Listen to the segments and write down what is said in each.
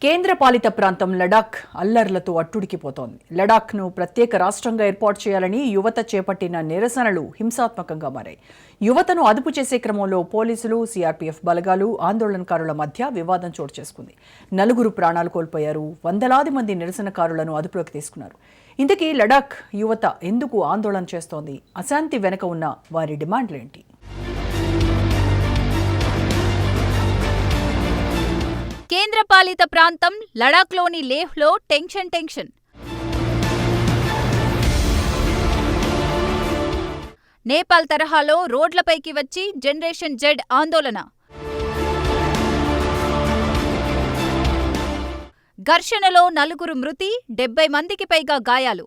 కేంద్రపాలిత ప్రాంతం లడాక్ అల్లర్లతో అట్టుడికిపోతోంది. లడాఖ్ను ప్రత్యేక రాష్ట్రంగా ఏర్పాటు చేయాలని యువత చేపట్టిన నిరసనలు హింసాత్మకంగా మారాయి. యువతను అదుపు చేసే క్రమంలో పోలీసులు, సిఆర్పీఎఫ్ బలగాలు, ఆందోళనకారుల మధ్య వివాదం చోటు చేసుకుంది. 4 ప్రాణాలు కోల్పోయారు. వందలాది మంది నిరసనకారులను అదుపులోకి తీసుకున్నారు. ఇంతకీ లడాక్ యువత ఎందుకు ఆందోళన చేస్తోంది? అశాంతి వెనుక ఉన్న వారి డిమాండ్లేంటి? కేంద్రపాలిత ప్రాంతం లడాఖ్లోని లేహ్లో టెన్షన్. నేపాల్ తరహాలో రోడ్లపైకి వచ్చి జనరేషన్ జెడ్ ఆందోళన. ఘర్షణలో 4 మృతి, 70 మందికి పైగా గాయాలు.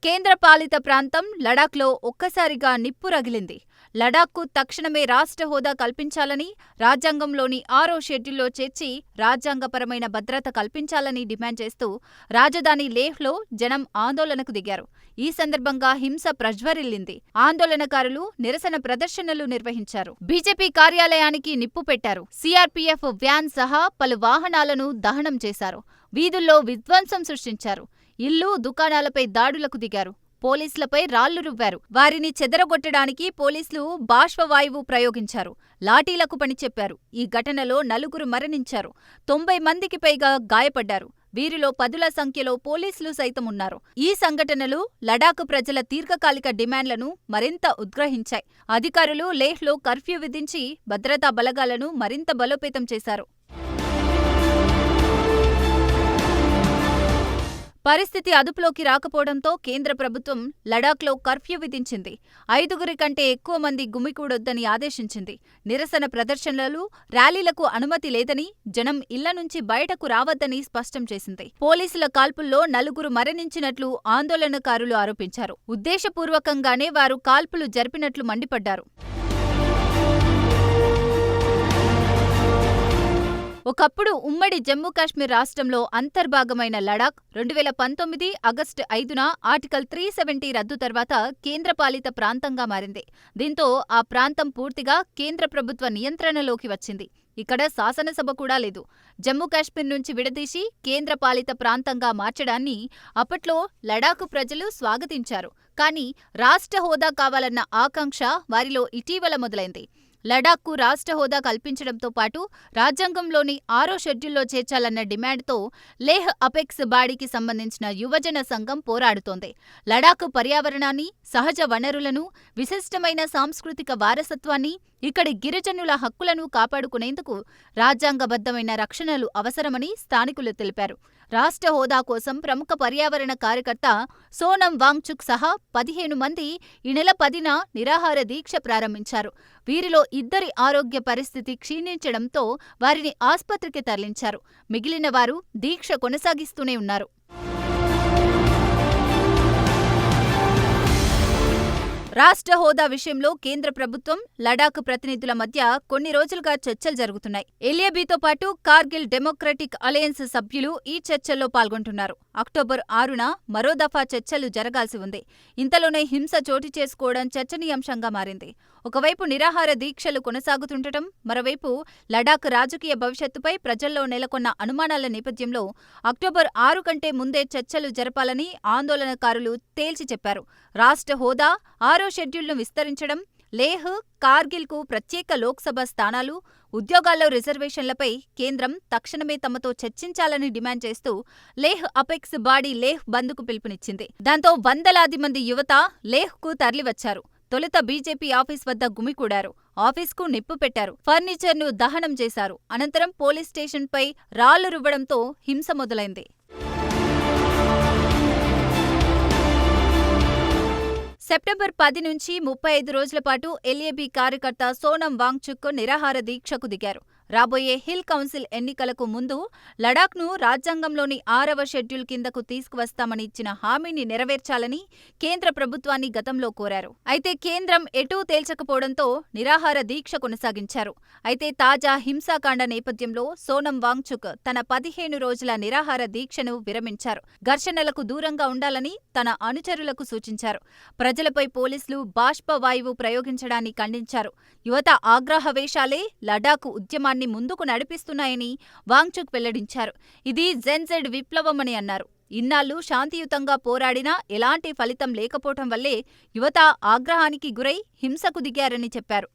కేంద్రపాలిత ప్రాంతం లడాఖ్లో ఒక్కసారిగా నిప్పు రగిలింది. లడాఖ్కు తక్షణమే రాష్ట్ర హోదా కల్పించాలని, రాజ్యాంగంలోని 6వ షెడ్యూల్లో చేర్చి రాజ్యాంగపరమైన భద్రత కల్పించాలని డిమాండ్ చేస్తూ రాజధాని లేహ్లో జనం ఆందోళనకు దిగారు. ఈ సందర్భంగా హింస ప్రజ్వరిల్లింది. ఆందోళనకారులు నిరసన ప్రదర్శనలు నిర్వహించారు. బీజేపీ కార్యాలయానికి నిప్పు పెట్టారు. సిఆర్పీఎఫ్ వ్యాన్ సహా పలు వాహనాలను దహనం చేశారు. వీధుల్లో విధ్వంసం సృష్టించారు. ఇల్లు, దుకాణాలపై దాడులకు దిగారు. పోలీసులపై రాళ్లు రువ్వారు. వారిని చెదరగొట్టడానికి పోలీసులు బాష్పవాయువు ప్రయోగించారు. లాఠీలకు పనిచెప్పారు. ఈ ఘటనలో 4 మరణించారు. 90 మందికి పైగా గాయపడ్డారు. వీరిలో 10ల సంఖ్యలో పోలీసులు సైతం ఉన్నారు. ఈ సంఘటనలు లడాక్ ప్రజల దీర్ఘకాలిక డిమాండ్లను మరింత ఉద్గ్రహించాయి. అధికారులు లేహ్లో కర్ఫ్యూ విధించి భద్రతా బలగాలను మరింత బలోపేతం చేశారు. పరిస్థితి అదుపులోకి రాకపోవడంతో కేంద్ర ప్రభుత్వం లడాఖ్లో కర్ఫ్యూ విధించింది. 5 కంటే ఎక్కువ మంది గుమికూడొద్దని ఆదేశించింది. నిరసన ప్రదర్శనలు, ర్యాలీలకు అనుమతి లేదని, జనం ఇళ్ల నుంచి బయటకు రావద్దని స్పష్టం చేసింది. పోలీసుల కాల్పుల్లో 4 మరణించినట్లు ఆందోళనకారులు ఆరోపించారు. ఉద్దేశపూర్వకంగానే వారు కాల్పులు జరిపినట్లు మండిపడ్డారు. ఒకప్పుడు ఉమ్మడి జమ్మూ కాశ్మీర్ రాష్ట్రంలో అంతర్భాగమైన లడాక్ 2019 ఆగస్టు 5న ఆర్టికల్ 370 రద్దు తర్వాత కేంద్రపాలిత ప్రాంతంగా మారింది. దీంతో ఆ ప్రాంతం పూర్తిగా కేంద్ర ప్రభుత్వ నియంత్రణలోకి వచ్చింది. ఇక్కడ శాసనసభ కూడా లేదు. జమ్మూ కాశ్మీర్ నుంచి విడదీసి కేంద్రపాలిత ప్రాంతంగా మార్చడాన్ని అప్పట్లో లడాక్ ప్రజలు స్వాగతించారు. కానీ రాష్ట్ర హోదా కావాలన్న ఆకాంక్ష వారిలో ఇటీవల మొదలైంది. లడాఖ్కు రాష్ట్ర హోదా కల్పించడంతో పాటు రాజ్యాంగంలోని 6వ షెడ్యూల్లో చేర్చాలన్న డిమాండ్తో లేహ్ అపెక్స్ బాడీకి సంబంధించిన యువజన సంఘం పోరాడుతోంది. లడాక్ పర్యావరణాన్ని, సహజ వనరులను, విశిష్టమైన సాంస్కృతిక వారసత్వాన్ని, ఇక్కడి గిరిజనుల హక్కులను కాపాడుకునేందుకు రాజ్యాంగబద్ధమైన రక్షణలు అవసరమని స్థానికులు తెలిపారు. రాష్ట్ర హోదా కోసం ప్రముఖ పర్యావరణ కార్యకర్త సోనం వాంగ్చుక్ సహా 15 మంది ఈ నెల 10న నిరాహార దీక్ష ప్రారంభించారు. వీరిలో 2 ఆరోగ్య పరిస్థితి క్షీణించడంతో వారిని ఆస్పత్రికి తరలించారు. మిగిలిన వారు దీక్ష కొనసాగిస్తూనే ఉన్నారు. రాష్ట్ర హోదా విషయంలో కేంద్ర ప్రభుత్వం, లడాక్ ప్రతినిధుల మధ్య కొన్ని రోజులుగా చర్చలు జరుగుతున్నాయి. ఎల్ఏబీతో పాటు కార్గిల్ డెమోక్రటిక్ అలయన్స్ సభ్యులు ఈ చర్చల్లో పాల్గొంటున్నారు. అక్టోబర్ 6న మరో దఫా చర్చలు జరగాల్సి ఉంది. ఇంతలోనే హింస చోటు చేసుకోవడం చర్చనీయాంశంగా మారింది. ఒకవైపు నిరాహార దీక్షలు కొనసాగుతుండటం, మరోవైపు లడాక్ రాజకీయ భవిష్యత్తుపై ప్రజల్లో నెలకొన్న అనుమానాల నేపథ్యంలో అక్టోబర్ 6 కంటే ముందే చర్చలు జరపాలని ఆందోళనకారులు తేల్చి చెప్పారు. రాష్ట్ర హోదా, 6వ షెడ్యూల్ను విస్తరించడం, లేహ్, కార్గిల్కు ప్రత్యేక లోక్సభ స్థానాలు, ఉద్యోగాల్లో రిజర్వేషన్లపై కేంద్రం తక్షణమే తమతో చర్చించాలని డిమాండ్ చేస్తూ లేహ్ అపెక్స్ బాడీ లేహ్ బంద్కు పిలుపునిచ్చింది. దాంతో వందలాది మంది యువత లేహ్కు తరలివచ్చారు. తొలుత బీజేపీ ఆఫీస్ వద్ద గుమికూడారు. ఆఫీస్కు నిప్పు పెట్టారు. ఫర్నిచర్ను దహనం చేశారు. అనంతరం పోలీస్ స్టేషన్పై రాళ్లు రువ్వడంతో హింస మొదలైంది. సెప్టెంబర్ 10 నుంచి 35 రోజుల పాటు ఎల్ఏబీ కార్యకర్త సోనం వాంగ్చుక్ నిరాహార దీక్షకు దిగారు. రాబోయే హిల్ కౌన్సిల్ ఎన్నికలకు ముందు లడాఖ్ను రాజ్యాంగంలోని 6వ షెడ్యూల్ కిందకు తీసుకువస్తామని ఇచ్చిన హామీని నెరవేర్చాలని కేంద్ర ప్రభుత్వాన్ని గతంలో కోరారు. అయితే కేంద్రం ఎటూ తేల్చకపోవడంతో నిరాహార దీక్ష కొనసాగించారు. అయితే తాజా హింసాకాండ నేపథ్యంలో సోనం వాంగ్చుక్ తన 15 రోజుల నిరాహార దీక్షను విరమించారు. ఘర్షణలకు దూరంగా ఉండాలని తన అనుచరులకు సూచించారు. ప్రజలపై పోలీసులు బాష్పవాయువు ప్రయోగించడాన్ని ఖండించారు. యువత ఆగ్రహవేశాలే లడాఖ్ ఉద్యమాన్ని ముందుకు నడిపిస్తున్నాయని వాంగ్చుక్ వెల్లడించారు. ఇది జెన్జెడ్ విప్లవమని అన్నారు. ఇన్నాళ్లు శాంతియుతంగా పోరాడినా ఎలాంటి ఫలితం లేకపోవటం వల్లే యువత ఆగ్రహానికి గురై హింసకు దిగారని చెప్పారు.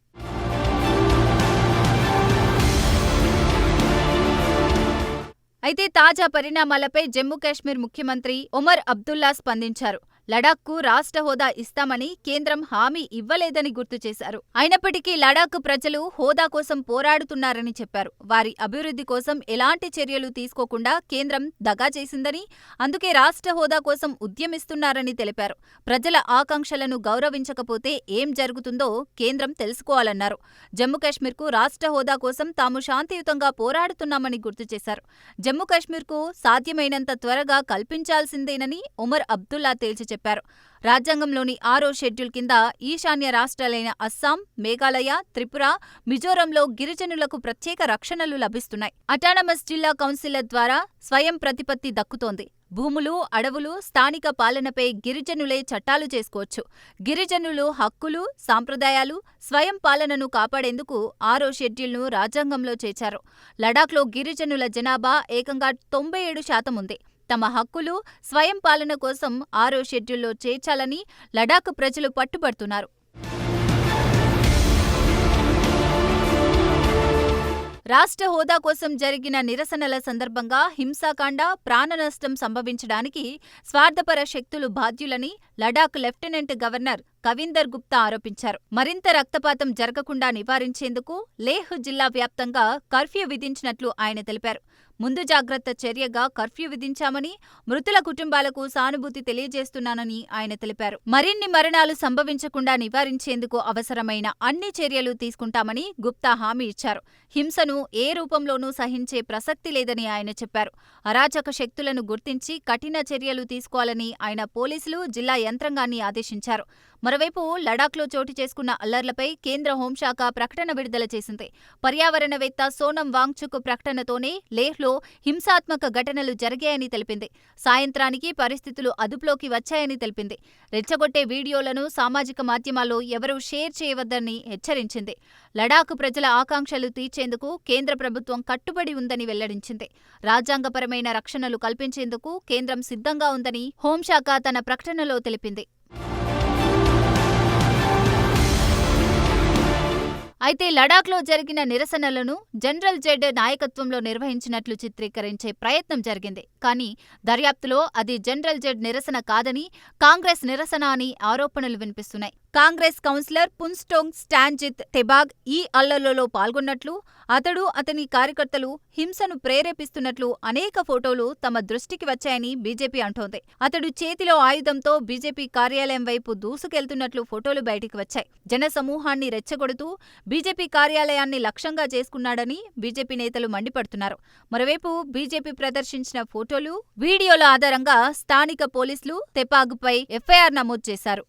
అయితే తాజా పరిణామాలపై జమ్మూ కాశ్మీర్ ముఖ్యమంత్రి ఒమర్ అబ్దుల్లా స్పందించారు. లడాఖ్కు రాష్ట్ర హోదా ఇస్తామని కేంద్రం హామీ ఇవ్వలేదని గుర్తు చేశారు. అయినప్పటికీ లడాఖ్ ప్రజలు హోదా కోసం పోరాడుతున్నారని చెప్పారు. వారి అభివృద్ధి కోసం ఎలాంటి చర్యలు తీసుకోకుండా కేంద్రం దగా చేసిందని, అందుకే రాష్ట్ర హోదా కోసం ఉద్యమిస్తున్నారని తెలిపారు. ప్రజల ఆకాంక్షలను గౌరవించకపోతే ఏం జరుగుతుందో కేంద్రం తెలుసుకోవాలన్నారు. జమ్మూ కాశ్మీర్కు రాష్ట్ర హోదా కోసం తాము శాంతియుతంగా పోరాడుతున్నామని గుర్తు చేశారు. జమ్మూ కాశ్మీర్కు సాధ్యమైనంత త్వరగా కల్పించాల్సిందేనని ఒమర్ అబ్దుల్లా తేల్చి చెప్పారు. రాజ్యాంగంలోని 6వ షెడ్యూల్ కింద ఈశాన్య రాష్ట్రాలైన అస్సాం, మేఘాలయ, త్రిపుర, మిజోరంలో గిరిజనులకు ప్రత్యేక రక్షణలు లభిస్తున్నాయి. అటానమస్ జిల్లా కౌన్సిళ్ల ద్వారా స్వయం ప్రతిపత్తి దక్కుతోంది. భూములు, అడవులు, స్థానిక పాలనపై గిరిజనులే చట్టాలు చేసుకోవచ్చు. గిరిజనులు హక్కులు, సాంప్రదాయాలు, స్వయం పాలనను కాపాడేందుకు 6వ షెడ్యూల్ను రాజ్యాంగంలో చేర్చారు. లడాఖ్లో గిరిజనుల జనాభా ఏకంగా 97% ఉంది. తమ హక్కులు, స్వయం పాలన కోసం 6వ షెడ్యూల్లో చేర్చాలని లడాఖ్ ప్రజలు పట్టుబడుతున్నారు. రాష్ట్ర హోదా కోసం జరిగిన నిరసనల సందర్భంగా హింసాకాండ, ప్రాణనష్టం సంభవించడానికి స్వార్థపర శక్తులు బాధ్యులని లడాఖ్ లెఫ్టినెంట్ గవర్నర్ కవిందర్ గుప్తా ఆరోపించారు. మరింత రక్తపాతం జరగకుండా నివారించేందుకు లేహ్ జిల్లా వ్యాప్తంగా కర్ఫ్యూ విధించినట్లు ఆయన తెలిపారు. ముందు జాగ్రత్త చర్యగా కర్ఫ్యూ విధించామని, మృతుల కుటుంబాలకు సానుభూతి తెలియజేస్తున్నానని ఆయన తెలిపారు. మరిన్ని మరణాలు సంభవించకుండా నివారించేందుకు అవసరమైన అన్ని చర్యలు తీసుకుంటామని గుప్తా హామీ ఇచ్చారు. హింసను ఏ రూపంలోనూ సహించే ప్రసక్తి లేదని ఆయన చెప్పారు. అరాచక శక్తులను గుర్తించి కఠిన చర్యలు తీసుకోవాలని ఆయన పోలీసులు, జిల్లా యంత్రాంగాన్ని ఆదేశించారు. మరోవైపు లడాఖ్లో చోటు చేసుకున్న అల్లర్లపై కేంద్ర హోంశాఖ ప్రకటన విడుదల చేసింది. పర్యావరణవేత్త సోనం వాంగ్చుక్ ప్రకటనతోనే లేహ్లో హింసాత్మక ఘటనలు జరిగాయని తెలిపింది. సాయంత్రానికి పరిస్థితులు అదుపులోకి వచ్చాయని తెలిపింది. రెచ్చగొట్టే వీడియోలను సామాజిక మాధ్యమాల్లో ఎవరూ షేర్ చేయవద్దని హెచ్చరించింది. లడాఖ్ ప్రజల ఆకాంక్షలు తీర్చేందుకు కేంద్ర ప్రభుత్వం కట్టుబడి ఉందని వెల్లడించింది. రాజ్యాంగపరమైన రక్షణలు కల్పించేందుకు కేంద్రం సిద్ధంగా ఉందని హోంశాఖ తన ప్రకటనలో తెలిపింది. అయితే లడాఖ్లో జరిగిన నిరసనలను జనరల్ జెడ్ నాయకత్వంలో నిర్వహించినట్లు చిత్రీకరించే ప్రయత్నం జరిగింది. కానీ దర్యాప్తులో అది జనరల్ జెడ్ నిరసన కాదని, కాంగ్రెస్ నిరసన అని ఆరోపణలు వినిపిస్తున్నాయి. కాంగ్రెస్ కౌన్సిలర్ పున్స్టోంగ్ స్టాన్జిత్ తెబాగ్ ఈ అల్లర్లలో పాల్గొన్నట్లు, అతడు, అతని కార్యకర్తలు హింసను ప్రేరేపిస్తున్నట్లు అనేక ఫోటోలు తమ దృష్టికి వచ్చాయని బీజేపీ అంటోంది. అతడు చేతిలో ఆయుధంతో బీజేపీ కార్యాలయం వైపు దూసుకెళ్తున్నట్లు ఫోటోలు బయటికి వచ్చాయి. జనసమూహాన్ని రెచ్చగొడుతూ బీజేపీ కార్యాలయాన్ని లక్ష్యంగా చేసుకున్నాడని బీజేపీ నేతలు మండిపడుతున్నారు. మరోవైపు బీజేపీ ప్రదర్శించిన ఫోటోలు, వీడియోల ఆధారంగా స్థానిక పోలీసులు తెపాగ్పై ఎఫ్ఐఆర్ నమోదు చేశారు.